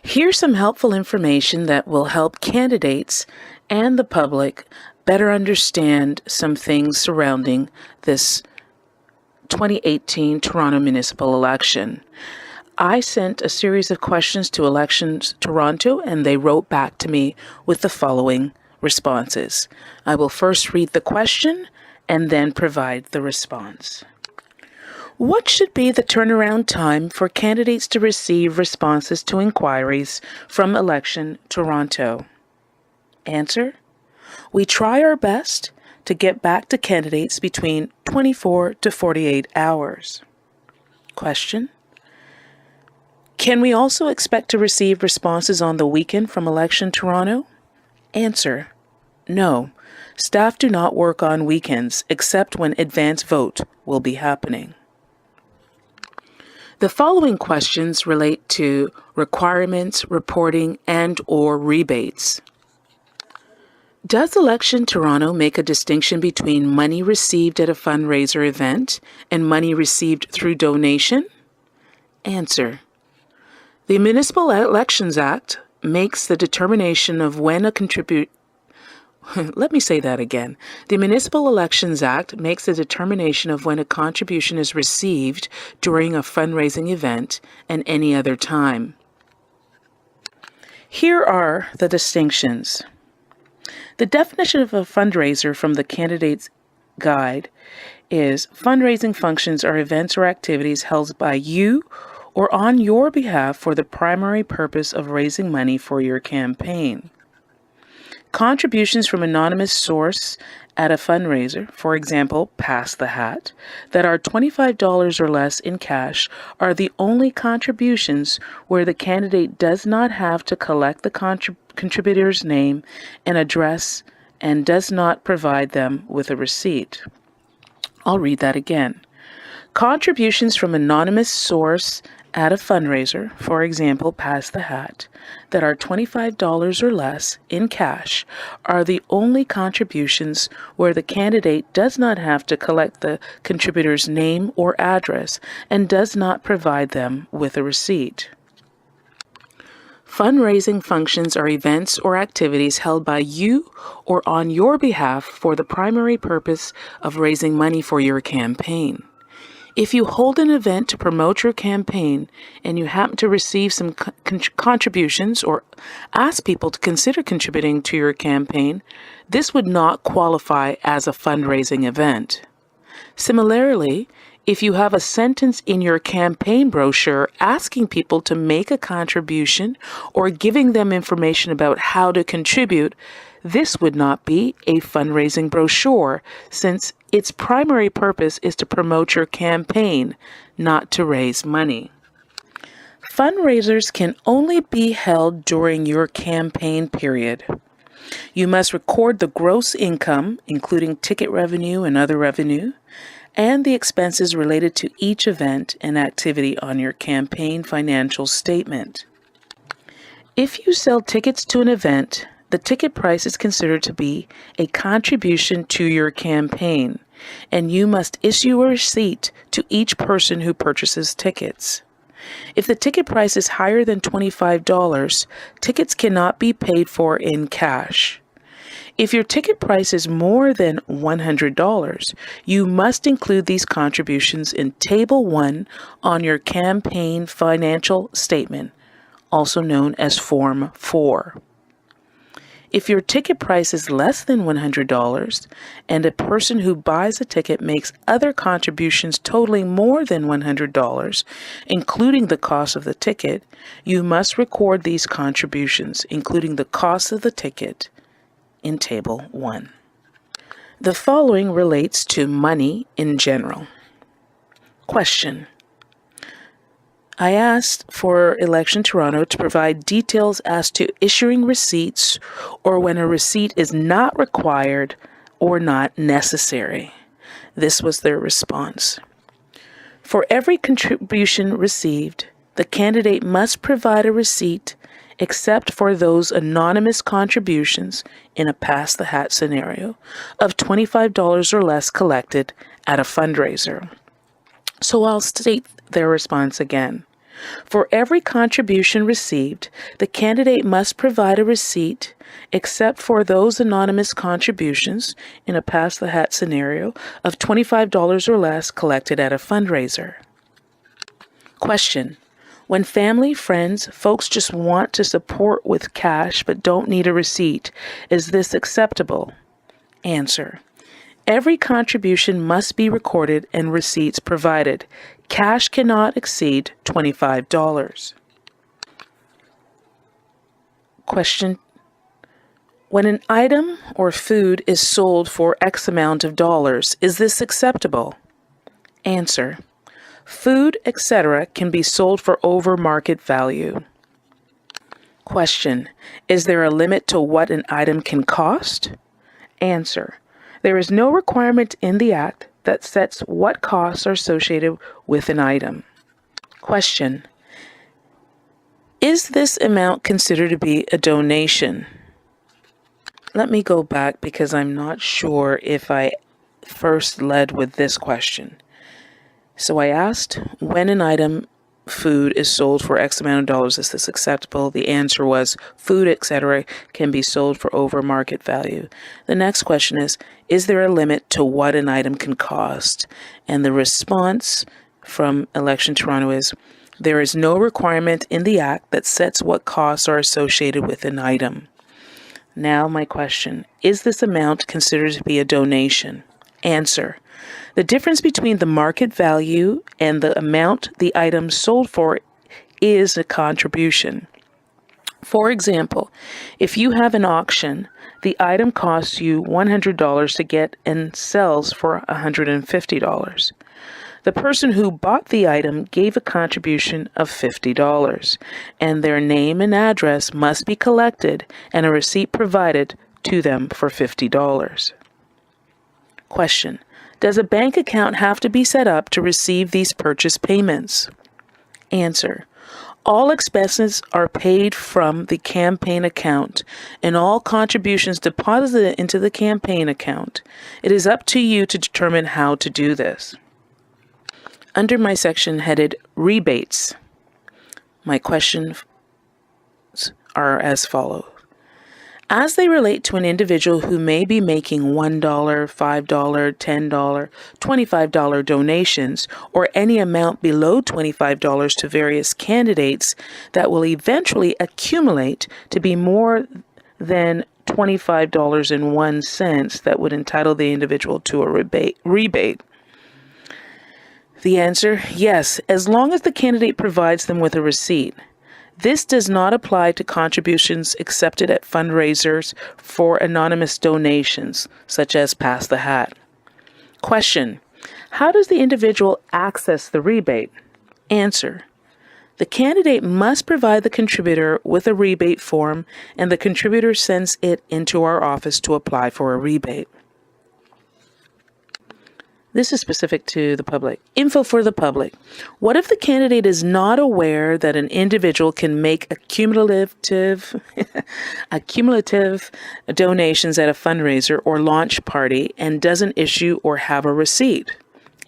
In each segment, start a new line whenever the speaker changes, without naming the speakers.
Here's some helpful information that will help candidates and the public better understand some things surrounding this 2018 Toronto municipal election. I sent a series of questions to Elections Toronto, and they wrote back to me with the following responses. I will first read the question and then provide the response. What should be the turnaround time for candidates to receive responses to inquiries from Election Toronto? Answer: we try our best to get back to candidates between 24 to 48 hours. Question: can we also expect to receive responses on the weekend from Election Toronto? Answer: no. Staff do not work on weekends except when advance vote will be happening. The following questions relate to requirements, reporting, and/or rebates. Does Election Toronto make a distinction between money received at a fundraiser event and money received through donation? Answer: the Municipal Elections Act makes the determination of when a The Municipal Elections Act makes the determination of when a contribution is received during a fundraising event and any other time. Here are the distinctions. The definition of a fundraiser from the Candidate's Guide is fundraising functions are events or activities held by you or on your behalf for the primary purpose of raising money for your campaign. Contributions from anonymous source at a fundraiser, for example, Pass the Hat, that are $25 or less in cash are the only contributions where the candidate does not have to collect the contributor's name and address and does not provide them with a receipt. I'll read that again. Contributions from anonymous source at a fundraiser, for example, Pass the Hat, that are $25 or less in cash are the only contributions where the candidate does not have to collect the contributor's name or address and does not provide them with a receipt. Fundraising functions are events or activities held by you or on your behalf for the primary purpose of raising money for your campaign. If you hold an event to promote your campaign and you happen to receive some contributions or ask people to consider contributing to your campaign, this would not qualify as a fundraising event. Similarly, if you have a sentence in your campaign brochure asking people to make a contribution or giving them information about how to contribute, this would not be a fundraising brochure, since its primary purpose is to promote your campaign, not to raise money. Fundraisers can only be held during your campaign period. You must record the gross income, including ticket revenue and other revenue, and the expenses related to each event and activity on your campaign financial statement. If you sell tickets to an event, the ticket price is considered to be a contribution to your campaign, and you must issue a receipt to each person who purchases tickets. If the ticket price is higher than $25, tickets cannot be paid for in cash. If your ticket price is more than $100, you must include these contributions in Table 1 on your campaign financial statement, also known as Form 4. If your ticket price is less than $100 and a person who buys a ticket makes other contributions totaling more than $100, including the cost of the ticket, you must record these contributions, including the cost of the ticket, in Table 1. The following relates to money in general. Question: I asked for Election Toronto to provide details as to issuing receipts or when a receipt is not required or not necessary. This was their response. For every contribution received, the candidate must provide a receipt except for those anonymous contributions in a Pass the Hat scenario of $25 or less collected at a fundraiser. So I'll state their response again. For every contribution received, the candidate must provide a receipt, except for those anonymous contributions, in a pass-the-hat scenario, of $25 or less collected at a fundraiser. Question. When family, friends, folks just want to support with cash but don't need a receipt, is this acceptable? Answer. Every contribution must be recorded and receipts provided. Cash cannot exceed $25. Question. When an item or food is sold for X amount of dollars, is this acceptable? Answer. Food, etc., can be sold for over market value. Question. Is there a limit to what an item can cost? Answer. There is no requirement in the Act that sets what costs are associated with an item. Question. Is this amount considered to be a donation? Let me go back because I'm not sure if I first led with this question. So I asked, when an item, food, is sold for X amount of dollars, is this acceptable? The answer was, food, etc., can be sold for over market value. The next question is there a limit to what an item can cost? And the response from Election Toronto is, there is no requirement in the Act that sets what costs are associated with an item. Now my question, is this amount considered to be a donation? Answer. The difference between the market value and the amount the item sold for is a contribution. For example, if you have an auction, the item costs you $100 to get and sells for $150. The person who bought the item gave a contribution of $50, and their name and address must be collected and a receipt provided to them for $50. Question. Does a bank account have to be set up to receive these purchase payments? Answer. All expenses are paid from the campaign account and all contributions deposited into the campaign account. It is up to you to determine how to do this. Under my section headed Rebates, my questions are as follows. As they relate to an individual who may be making $1, $5, $10, $25 donations, or any amount below $25 to various candidates that will eventually accumulate to be more than $25.01 that would entitle the individual to a rebate. The answer, yes, as long as the candidate provides them with a receipt. This does not apply to contributions accepted at fundraisers for anonymous donations, such as Pass the Hat. Question. How does the individual access the rebate? Answer. The candidate must provide the contributor with a rebate form, and the contributor sends it into our office to apply for a rebate. This is specific to the public. Info for the public. What if the candidate is not aware that an individual can make accumulative donations at a fundraiser or launch party and doesn't issue or have a receipt?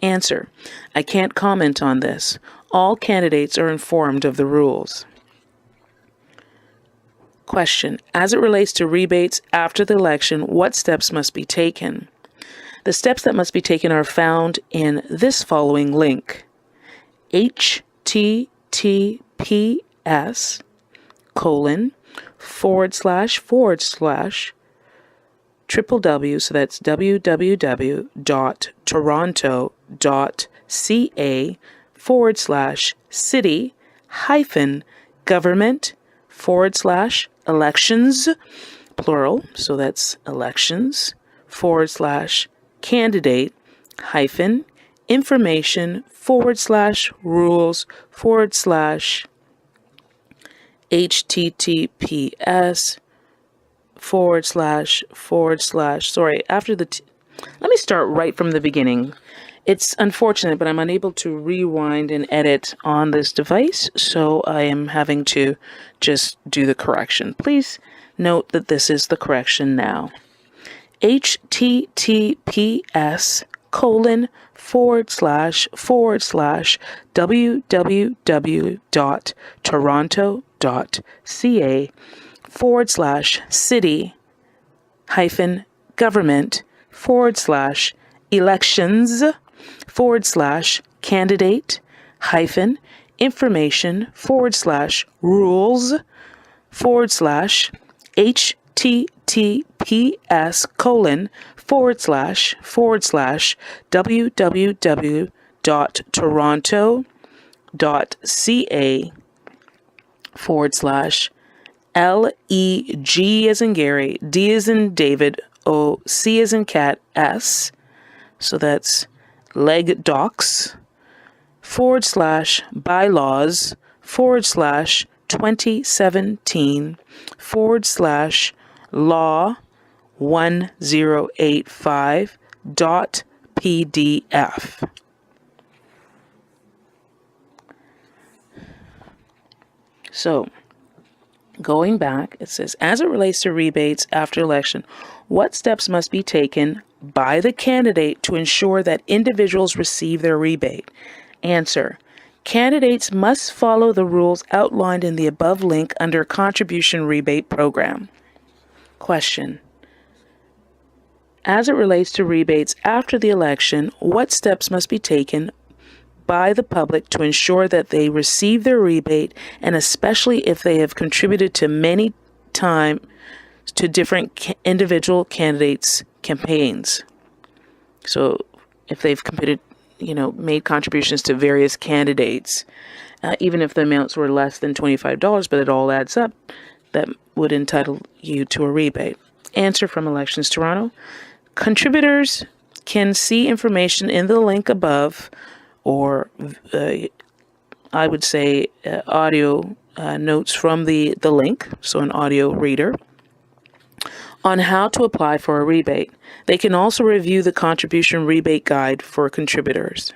Answer. I can't comment on this. All candidates are informed of the rules. Question. As it relates to rebates after the election, what steps must be taken? The steps that must be taken are found in this following link, https://www, so that's www.toronto.ca/city-government/elections, plural, so that's elections, /candidate information /rules https:// sorry, let me start right from the beginning. It's unfortunate, but I'm unable to rewind and edit on this device, so I am having to just do the correction. Please note that this is the correction now. https:// https://www.toronto.ca/leg as in Gary, D as in David, O, C as in cat, S. So that's leg docs /bylaws/2017/law 1085.pdf. So, going back, it says, as it relates to rebates after election, what steps must be taken by the candidate to ensure that individuals receive their rebate? Answer. Candidates must follow the rules outlined in the above link under Contribution Rebate Program. Question. As it relates to rebates after the election, what steps must be taken by the public to ensure that they receive their rebate, and especially if they have contributed to many times to different individual candidates' campaigns? So if they've made contributions to various candidates, even if the amounts were less than $25, but it all adds up, that would entitle you to a rebate. Answer from Elections Toronto. Contributors can see information in the link above, or I would say audio notes from the link, so an audio reader, on how to apply for a rebate. They can also review the Contribution Rebate Guide for contributors.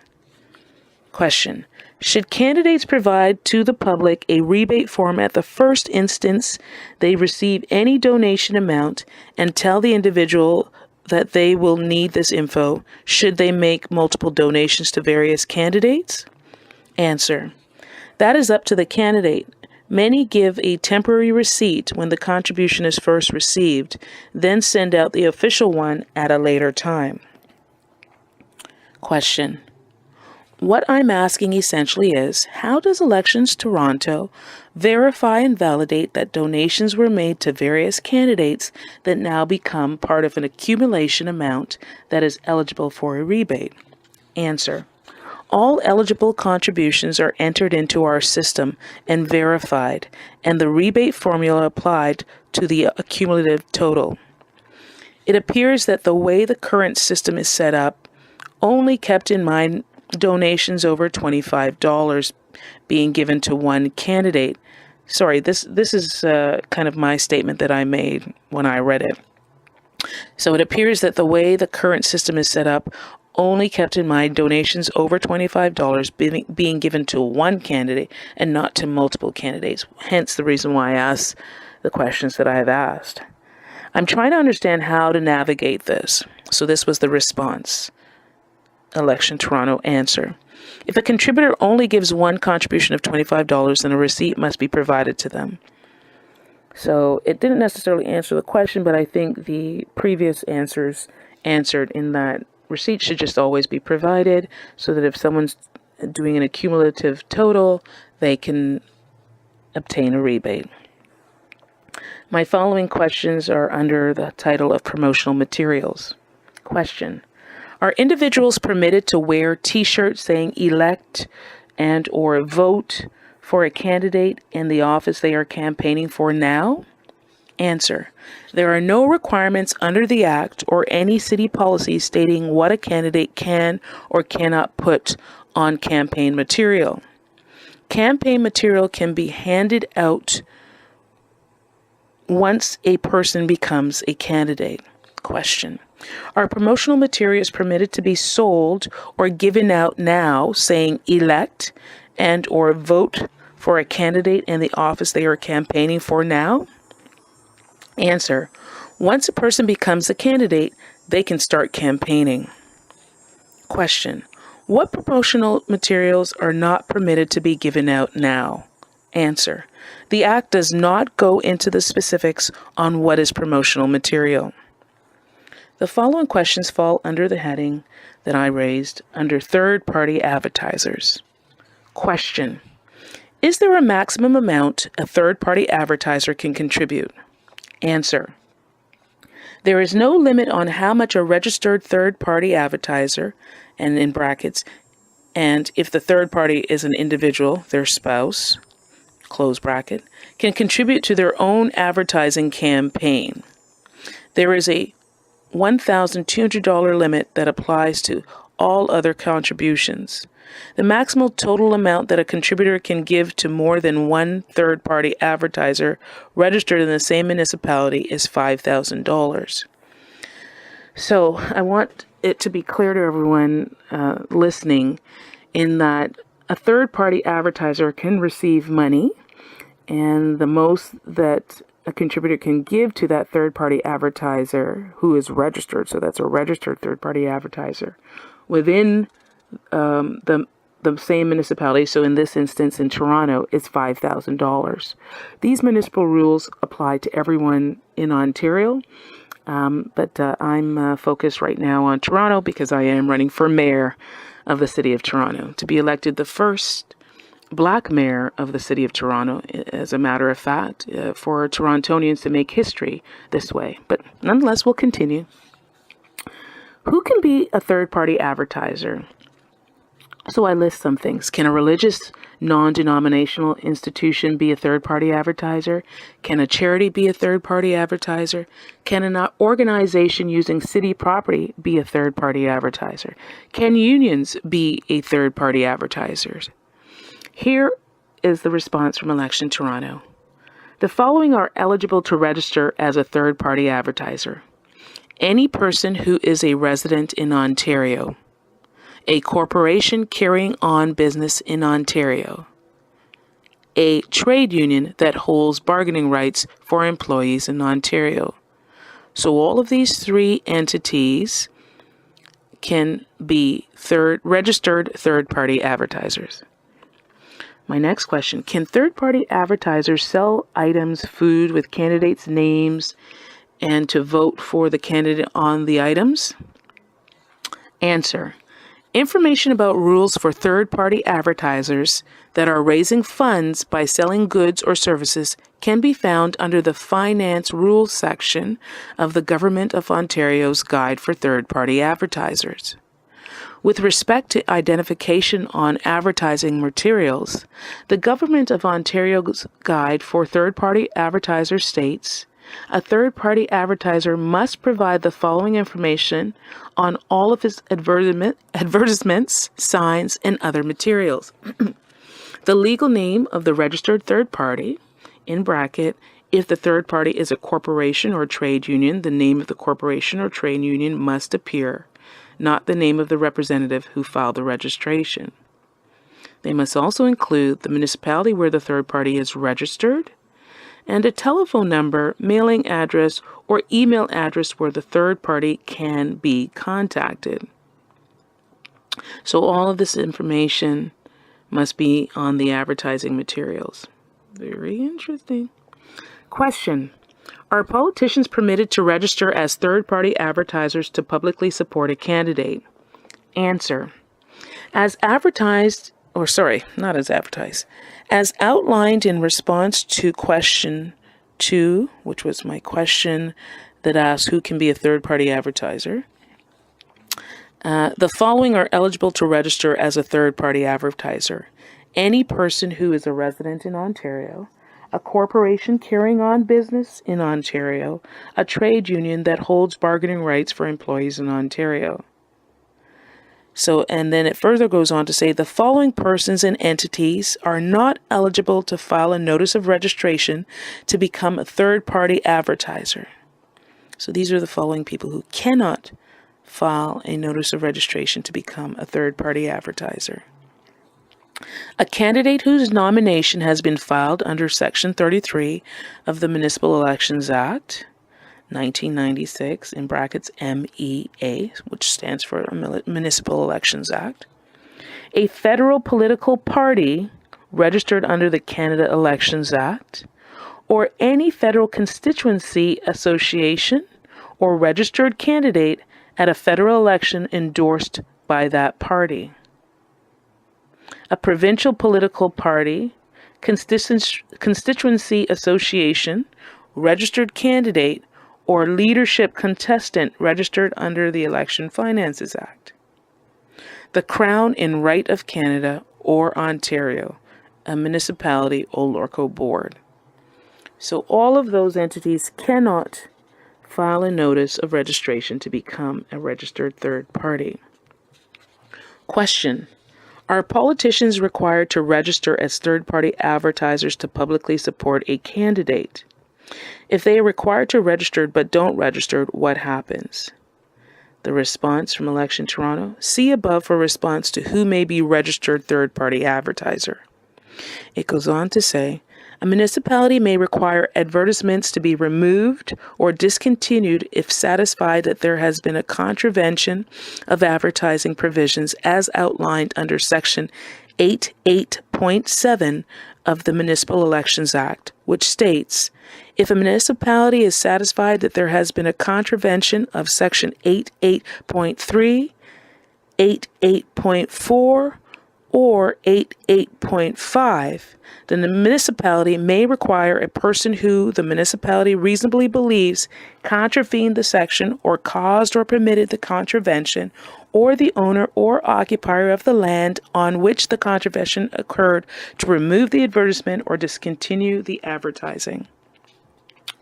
Question. Should candidates provide to the public a rebate form at the first instance they receive any donation amount and tell the individual that they will need this info should they make multiple donations to various candidates? Answer. That is up to the candidate. Many give a temporary receipt when the contribution is first received, then send out the official one at a later time. Question. What I'm asking essentially is, how does Elections Toronto verify and validate that donations were made to various candidates that now become part of an accumulation amount that is eligible for a rebate? Answer. All eligible contributions are entered into our system and verified, and the rebate formula applied to the accumulative total. It appears that the way the current system is set up only kept in mind donations over $25 being given to one candidate. Sorry, this is kind of my statement that I made when I read it. So it appears that the way the current system is set up only kept in mind donations over $25 being given to one candidate and not to multiple candidates. Hence the reason why I asked the questions that I have asked. I'm trying to understand how to navigate this. So this was the response. Election Toronto answer. If a contributor only gives one contribution of $25, then a receipt must be provided to them. So it didn't necessarily answer the question, but I think the previous answers answered in that receipt should just always be provided so that if someone's doing an accumulative total, they can obtain a rebate. My following questions are under the title of promotional materials. Question. Are individuals permitted to wear T-shirts saying elect and or vote for a candidate in the office they are campaigning for now? Answer. There are no requirements under the Act or any city policy stating what a candidate can or cannot put on campaign material. Campaign material can be handed out once a person becomes a candidate. Question. Are promotional materials permitted to be sold or given out now saying elect and or vote for a candidate in the office they are campaigning for now? Answer. Once a person becomes a candidate, they can start campaigning. Question. What promotional materials are not permitted to be given out now? Answer. The Act does not go into the specifics on what is promotional material. The following questions fall under the heading that I raised under third-party advertisers. Question. Is there a maximum amount a third-party advertiser can contribute? Answer. There is no limit on how much a registered third-party advertiser, and in brackets, and if the third party is an individual, their spouse, close bracket, can contribute to their own advertising campaign. There is a $1,200 limit that applies to all other contributions. The maximum total amount that a contributor can give to more than one third-party advertiser registered in the same municipality is $5,000. So I want it to be clear to everyone listening in that a third-party advertiser can receive money, and the most that a contributor can give to that third-party advertiser who is registered, so that's a registered third-party advertiser, within the same municipality, so in this instance in Toronto, is $5,000. These municipal rules apply to everyone in Ontario, but I'm focused right now on Toronto because I am running for mayor of the City of Toronto, to be elected the first Black mayor of the City of Toronto, as a matter of fact, for Torontonians to make history this way. But nonetheless, we'll continue. Who can be a third-party advertiser? So I list some things. Can a religious, non-denominational institution be a third-party advertiser? Can a charity be a third-party advertiser? Can an organization using city property be a third-party advertiser? Can unions be a third-party advertiser? Here is the response from Election Toronto. The following are eligible to register as a third-party advertiser. Any person who is a resident in Ontario, a corporation carrying on business in Ontario, a trade union that holds bargaining rights for employees in Ontario. So all of these three entities can be registered third-party advertisers. My next question, can third-party advertisers sell items, food with candidates' names and to vote for the candidate on the items? Answer. Information about rules for third-party advertisers that are raising funds by selling goods or services can be found under the Finance Rules section of the Government of Ontario's Guide for Third-Party Advertisers. With respect to identification on advertising materials, the Government of Ontario's Guide for Third-Party Advertisers states, a third-party advertiser must provide the following information on all of his advertisements, signs, and other materials. The legal name of the registered third party, in bracket, if the third party is a corporation or trade union, the name of the corporation or trade union must appear, not the name of the representative who filed the registration. They must also include the municipality where the third party is registered, and a telephone number, mailing address, or email address where the third party can be contacted. So all of this information must be on the advertising materials. Very interesting. Question. Are politicians permitted to register as third-party advertisers to publicly support a candidate? Answer. As outlined in response to question 2, which was my question that asked who can be a third-party advertiser, the following are eligible to register as a third-party advertiser. Any person who is a resident in Ontario, a corporation carrying on business in Ontario, a trade union that holds bargaining rights for employees in Ontario. So, and then it further goes on to say the following persons and entities are not eligible to file a notice of registration to become a third-party advertiser. So these are the following people who cannot file a notice of registration to become a third-party advertiser. A candidate whose nomination has been filed under Section 33 of the Municipal Elections Act, 1996, in brackets MEA, which stands for Municipal Elections Act. A federal political party registered under the Canada Elections Act, or any federal constituency association or registered candidate at a federal election endorsed by that party. A provincial political party, constituency association, registered candidate, or leadership contestant registered under the Election Finances Act. The Crown in right of Canada or Ontario, a municipality or local board. So all of those entities cannot file a notice of registration to become a registered third party. Question: are politicians required to register as third-party advertisers to publicly support a candidate? If they are required to register but don't register, what happens? The response from Election Toronto: see above for response to who may be registered third-party advertiser. It goes on to say, a municipality may require advertisements to be removed or discontinued if satisfied that there has been a contravention of advertising provisions as outlined under Section 88.7 of the Municipal Elections Act, which states, if a municipality is satisfied that there has been a contravention of Section 88.3, 88.4, or 88.5, then the municipality may require a person who the municipality reasonably believes contravened the section or caused or permitted the contravention, or the owner or occupier of the land on which the contravention occurred, to remove the advertisement or discontinue the advertising.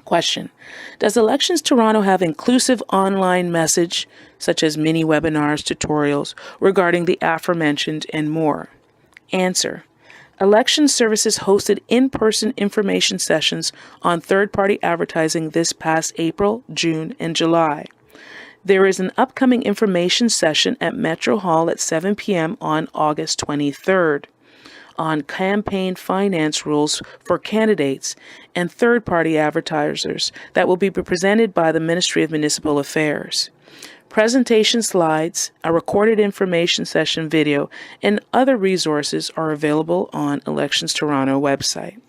Question: does Elections Toronto have inclusive online message, such as mini webinars, tutorials, regarding the aforementioned and more? Answer: Election Services hosted in-person information sessions on third-party advertising this past April, June, and July. There is an upcoming information session at Metro Hall at 7 p.m. on August 23rd. On campaign finance rules for candidates and third-party advertisers that will be presented by the Ministry of Municipal Affairs. Presentation slides, a recorded information session video, and other resources are available on Elections Toronto website.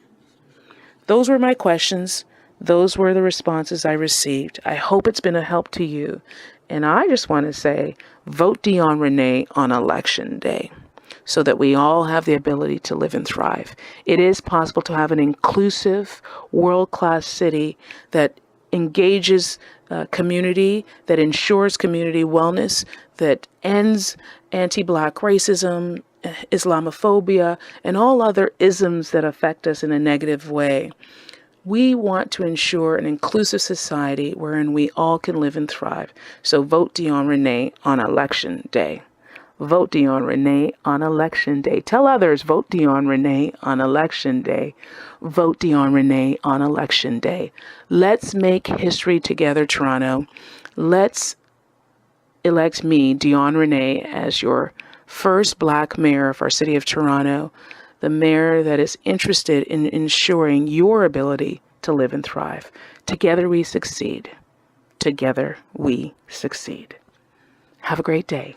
Those were my questions. Those were the responses I received. I hope it's been a help to you. And I just want to say, vote ONNE Renée on Election Day, so that we all have the ability to live and thrive. It is possible to have an inclusive, world-class city that engages community, that ensures community wellness, that ends anti-Black racism, Islamophobia, and all other isms that affect us in a negative way. We want to ensure an inclusive society wherein we all can live and thrive. So vote ONNE Renée on Election Day. Vote ONNE Renée on Election Day. Tell others, vote ONNE Renée on Election Day. Vote ONNE Renée on Election Day. Let's make history together, Toronto. Let's elect me, ONNE Renée, as your first Black mayor of our city of Toronto, the mayor that is interested in ensuring your ability to live and thrive. Together we succeed. Together we succeed. Have a great day.